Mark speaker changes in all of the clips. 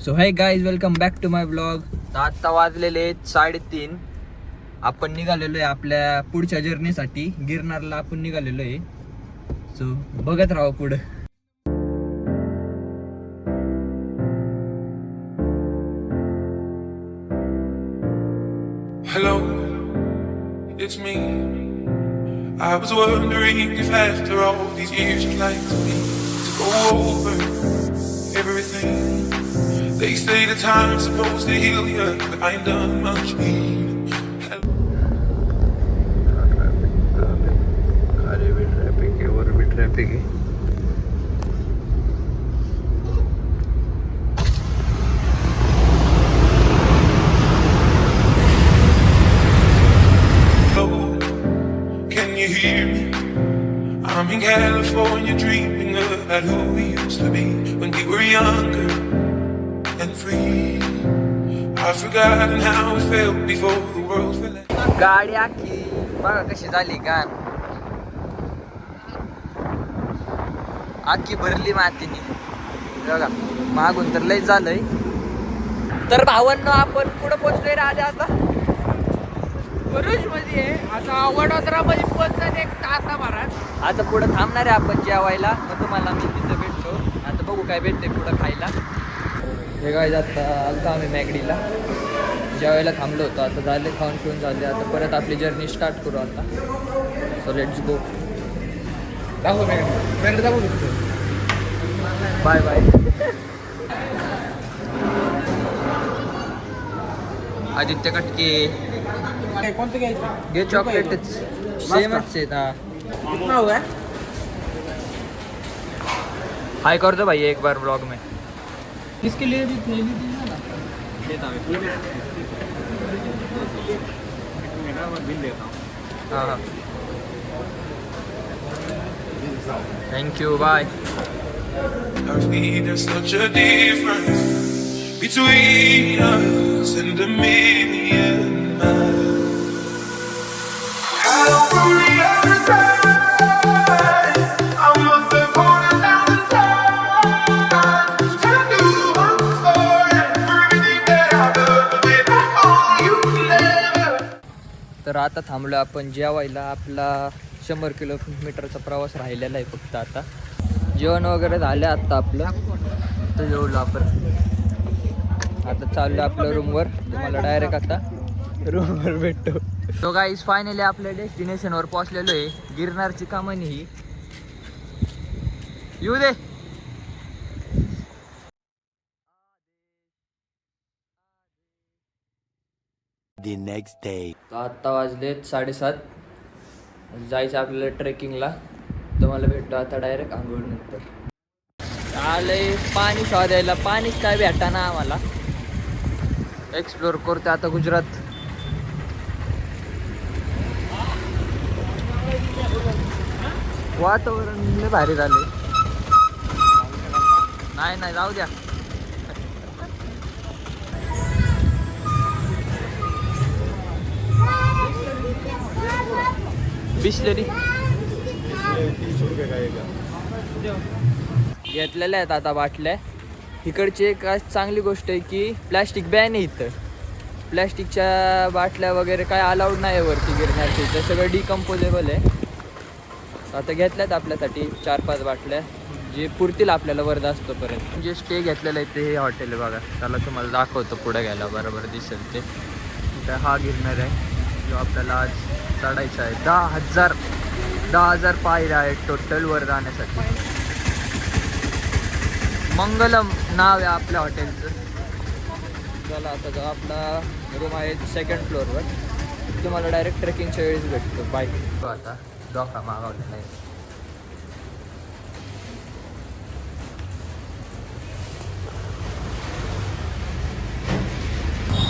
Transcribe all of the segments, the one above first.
Speaker 1: So hi guys, welcome back to my blog. आता वाजलेले 3:30. आपण निघालेलो आहे आपल्या पुढच्या जर्नीसाठी. गिरनारला आपण निघालेलो आहे. सो बघत राहा पुढं.
Speaker 2: Hello, it's me. I was wondering if after all these years you'd like me to go over everything. They say the time's supposed to heal you, but I ain't done much healing.
Speaker 1: खाली भी traffic है, वर भी traffic है.
Speaker 2: Can you hear me? I'm in California dreaming about who we used to be when we were younger and free. I've forgotten how it felt before the world fell out.
Speaker 1: गाडी आखी बघा कशी झाली का, आखी भरली मातीने. बघा मागून तर लय झालंय. तर भावांनो, आपण कुठं पोहोचलोय राहते आता?
Speaker 3: बरुज मध्ये आता वडोदरामध्ये पोहोचतात 1 तासाभरात.
Speaker 1: आता पुढं थांबणार आहे आपण जेवायला. मग तुम्हाला मी तिथं भेटतो. आता बघू काय भेटते पुढं खायला. हे काय आता आलतो आम्ही मॅगडीला जेवायला थांबलो होतो. आता झाले खाऊन पिऊन झाले. आता परत आपली जर्नी स्टार्ट करू आता. So let's go.
Speaker 3: दाखव मॅगडी दाखव.
Speaker 1: Bye bye. आदित्य कटके
Speaker 3: कोणतं घ्यायचं?
Speaker 1: घे चॉकलेटच. सेमच आहेत.
Speaker 3: कितना हुआ है?
Speaker 1: हाय कर दो भाई एक बार ब्लॉग में.
Speaker 3: किसके लिए भी थैली दी ना?
Speaker 1: हाँ हाँ, thank you, bye.
Speaker 2: There's such a difference between us and a million miles. I don't really understand. I must have fallen down the stairs. Tell you I'm sorry for everything that I've done, but all you never.
Speaker 1: तर आता थांबलो आपण जेवायला. आपला 100 किलोमीटरचा प्रवास राहिलेला आहे फक्त. आता जेवण वगैरे झालं आता आपलं. तर जेवलो आपण. आता चाललो आपल्या रूमवर. तुम्हाला डायरेक्ट आता रूमवर भेटतो. तो गाईज फायनली आपल्या डेस्टिनेशनवर पोहोचलेलो आहे. गिरनारची कमानी ही. येऊ दे.
Speaker 4: The next day.
Speaker 1: तर आत्ता वाजलेत 7:30. जायचं आपल्याला ट्रेकिंगला. तुम्हाला भेटतो आता डायरेक्ट आंघोळ नंतर. आलंय पाणी शोधायला. पाणीच काय भेटा ना आम्हाला. एक्सप्लोर करतो आता गुजरात. वातावरण लय भारी झाले. नाही नाही जाऊ द्या. बिस्लरी घेतलेल्या आहेत आता बाटल्या. इकडची एक चांगली गोष्ट आहे की प्लॅस्टिक बॅन आहे इथं. प्लॅस्टिकच्या बाटल्या वगैरे काय अलाउड नाही आहे वरती गिरण्याची. ते सगळं डिकम्पोजेबल आहे. आता घेतल्यात आपल्यासाठी 4-5 बाटल्या जे पुरतील आपल्याला वरदास्तोपर्यंत. जे स्टे घेतलेलं आहे ते हे हॉटेल आहे बघा. त्याला तुम्हाला दाखवतो पुढे गेला बरोबर दिसेल ते. तर हा गिरणार आहे जो आपल्याला आज चढायचा आहे. 10,000 पायऱ्या आहेत टोटल वर जाण्यासाठी. मंगलम नाव आहे आपल्या हॉटेलचं. चला आता जो आपला रूम आहे 2nd फ्लोअरवर. तुम्हाला डायरेक्ट ट्रेकिंगच्या वेळेस भेटतो. बाय. आता डॉका मागवलेला आहे.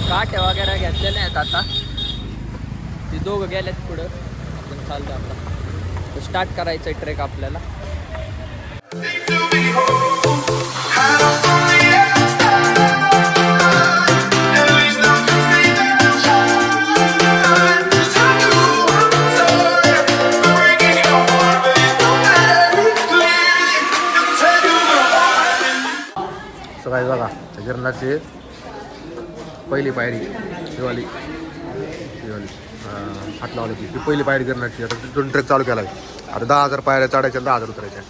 Speaker 1: काट्या वगैरे घेतलेल्या आहेत आता. ती दोघं गेल्यात पुढं. आपण चालतो आपला. स्टार्ट करायचं आहे ट्रेक आपल्याला.
Speaker 5: बघा गिरनारची पहिली पायरी दिवाळी हात लावली ती पहिली पायरी गिरनारची. आता तिथून ट्रेक चालू केला आहे. आता 10,000 पायऱ्या चढायच्या 10,000 उतरायच्या.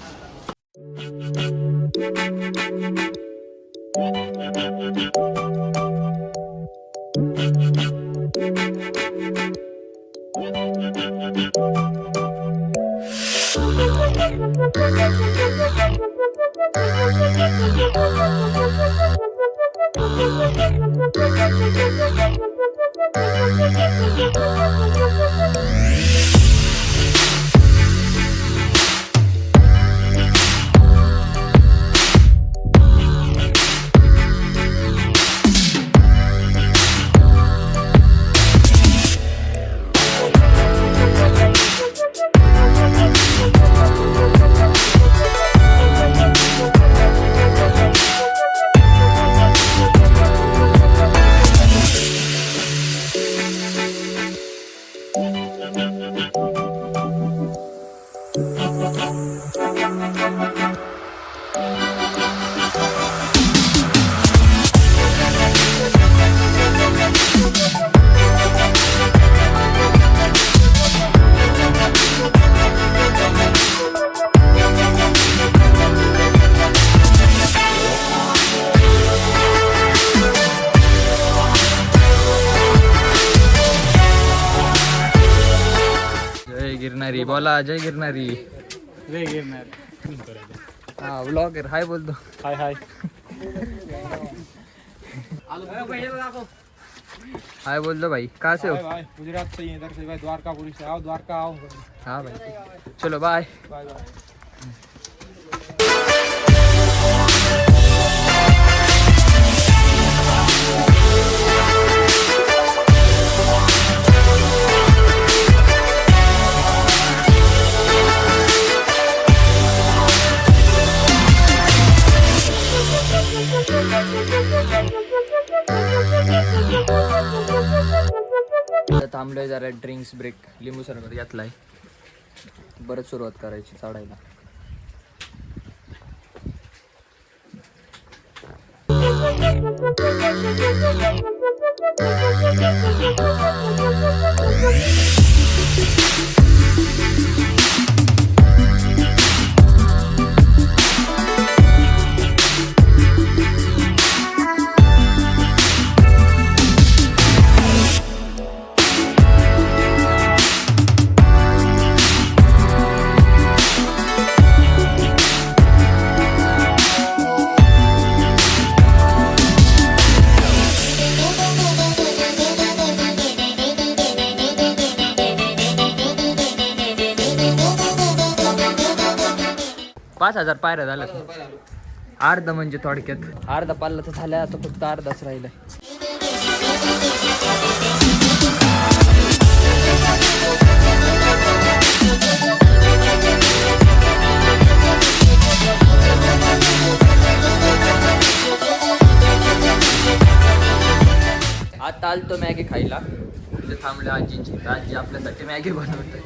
Speaker 1: गिरणारी बोला, जय गिरणारी.
Speaker 3: जय गिरनार.
Speaker 1: हा व्लॉगर हाय बोलतो.
Speaker 3: हाय हाय.
Speaker 1: हाय बोलतो भाई. कहाँ से हो?
Speaker 3: भाई गुजरात से ही इधर से भाई द्वारकापुरी से आओ. द्वारका आओ.
Speaker 1: हाँ भाई चलो बाय.
Speaker 3: Bye bye.
Speaker 1: थांबलोय जरा ड्रिंक्स ब्रेक लिंबू सरबत घेतलाय. परत सुरुवात करायची चढायला. पाच 5,000 पायऱ्या झाल्या. अर्धा म्हणजे थोडक्यात अर्धा पाल्ला तर झाल्या. आता फक्त अर्धाच राहिलाय. आता आलतो मॅगी खायला. तिथे थांबले आजींची. आजी आपल्यासाठी मॅगी बनवते.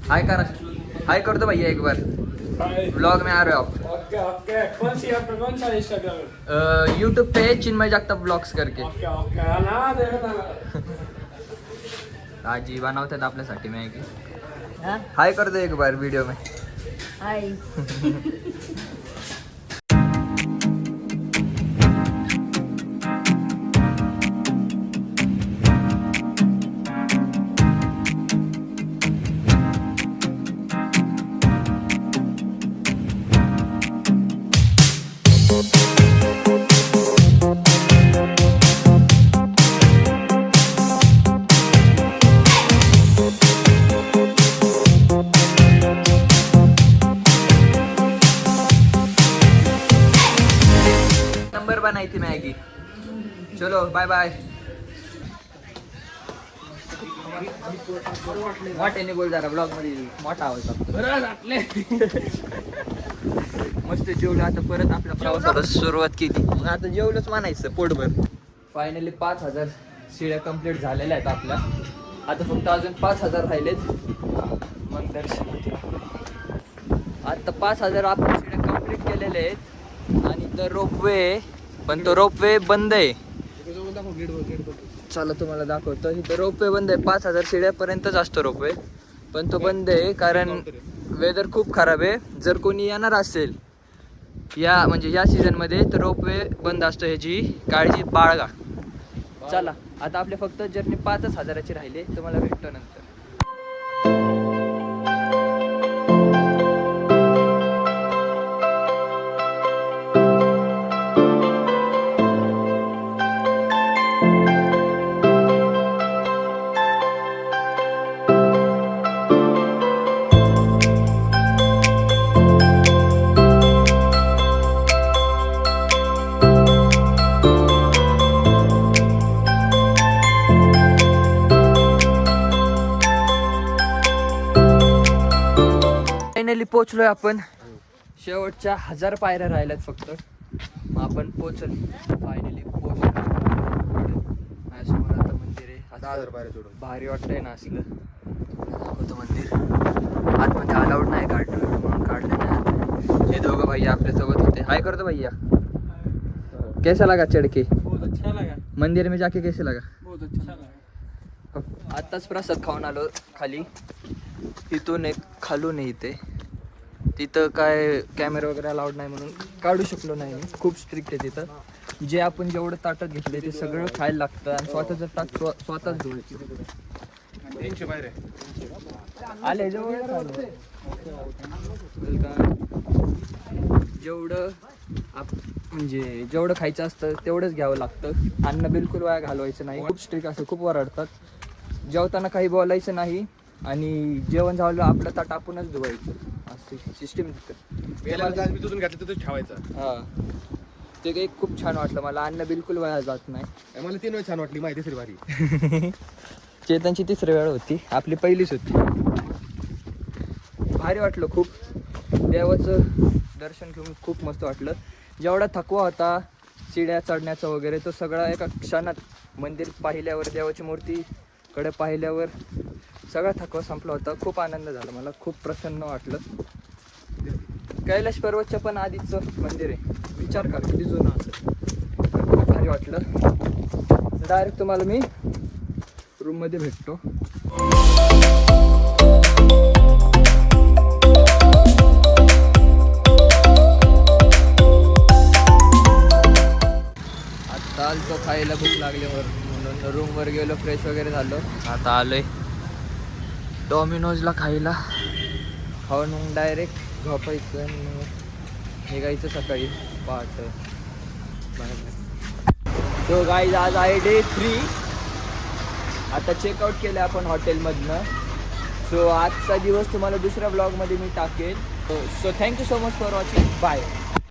Speaker 1: हाय करा. हाय करतो भैया एक बार. ब्लॉग में आ रहे हो आप?
Speaker 3: Okay okay. कौन सा इंस्टाग्राम?
Speaker 1: यूट्यूब पे चिन्मय जगताप ब्लॉग्स करके.
Speaker 3: Okay okay. ना देखना.
Speaker 1: आजी बनवतात आपल्यासाठी मॅगी. हाय करतो एक बार वीडियो में.
Speaker 6: हाय.
Speaker 1: बनाई थी मैगी. चलो बाय बाय. मोठ्याने बोल जरा ब्लॉग मध्ये मोठा आवाज मस्त जेवलं. आता परत आपल्या प्रवासाला सुरुवात केली. आता जेवलंच म्हणायचं पोटभर. फायनली 5,000 शिड्या कंप्लीट झालेल्या आहेत आपल्या. आता फक्त अजून 5,000 राहिलेत मग दर्शन. आता 5,000 आपण शिड्या कंप्लीट केलेल्या आहेत. आणि तर रोपवे पण तो रोपवे बंद आहे. चला तुम्हाला दाखवतो. इथं रोपवे बंद आहे. 5000 शिड्यापर्यंतच असतो रोपवे, पण तो बंद आहे कारण वेदर खूप खराब आहे. जर कोणी येणार असेल या सीझनमध्ये तर रोपवे बंद असतो. ह्याची काळजी बाळगा. चला आता आपले फक्त जर्नी 5000ची राहिले. तुम्हाला भेटतो नंतर. फायनली पोचलोय आपण. शेवटच्या 1000 पायऱ्या राहिल्यात फक्त. मग आपण फायनली पोचलो. माझ्यासमोर आता मंदिर आहे.
Speaker 5: 10,000 पायऱ्या सोडून
Speaker 1: भारी वाटतंय ना असलं. दाखवतो मंदिर. आतमध्ये अलाउड नाही काढलं म्हणून काढलं नाही. हे दोघं भैया आपल्यासोबत होते. हाय करतो भैया. कैसा लगा चढ़ के?
Speaker 3: बहुत अच्छा लगा.
Speaker 1: मंदिर में जाके कैसे लगा?
Speaker 3: बहुत अच्छा लगा.
Speaker 1: आत्ताच प्रसाद खाऊन आलो खाली. इथून एक खालून इथे. तिथं काय कॅमेरा वगैरे अलाउड नाही म्हणून काढू शकलो नाही. खूप स्ट्रिक्ट आहे तिथं. जे आपण जेवढं ताटात घेतलं ते सगळं खायला लागतं आणि स्वतःचं ताट स्वतःच धुवायचं.
Speaker 5: 300 पायऱ्या
Speaker 1: आले जवळ जेवढं म्हणजे जेवढं खायचं असतं तेवढंच घ्यावं लागतं. अन्न बिलकुल वाया घालवायचं नाही. खूप स्ट्रिक्ट असं खूप ओरडतात. जेवताना काही बोलायचं नाही आणि जेवण झालं आपलं ताट आपणच धुवायचं. असं सिस्टीम तिथं.
Speaker 5: मी तुझून घेतलं तिथं ठेवायचं.
Speaker 1: हां ते काही खूप छान वाटलं मला. अन्न बिलकुल वाया जात नाही.
Speaker 5: मला 3 वेळ छान वाटली. माहिती तिसरी भारी.
Speaker 1: चेतनची 3री वेळ होती. आपली पहिलीच होती. भारी वाटलं खूप. देवाचं दर्शन घेऊन खूप मस्त वाटलं. जेवढा थकवा होता शिड्या चढण्याचा वगैरे तो सगळा एका क्षणात मंदिर पाहिल्यावर देवाची मूर्तीकडे पाहिल्यावर सगळा थकवा संपला होता. खूप आनंद झाला मला. खूप प्रसन्न वाटलं. कैलाश पर्वतच्या पण आधीचं मंदिर आहे. विचार कर किती जुनं असेल. भारी वाटलं. डायरेक्ट तुम्हाला मी रूममध्ये भेटतो. आता आलतो खायला भूक लागल्यावर म्हणून रूमवर गेलो. फ्रेश वगैरे झालो. आता आलोय डॉमिनोजला खायला. खाऊन मग डायरेक्ट झोपायचं आणि निघायचं सकाळी पहाटे. सो गाईज आज आहे डे 3. आता चेकआउट केलं आपण हॉटेलमधनं. सो आजचा दिवस तुम्हाला दुसऱ्या ब्लॉगमध्ये मी टाकेल. So thank you so much for watching. Bye.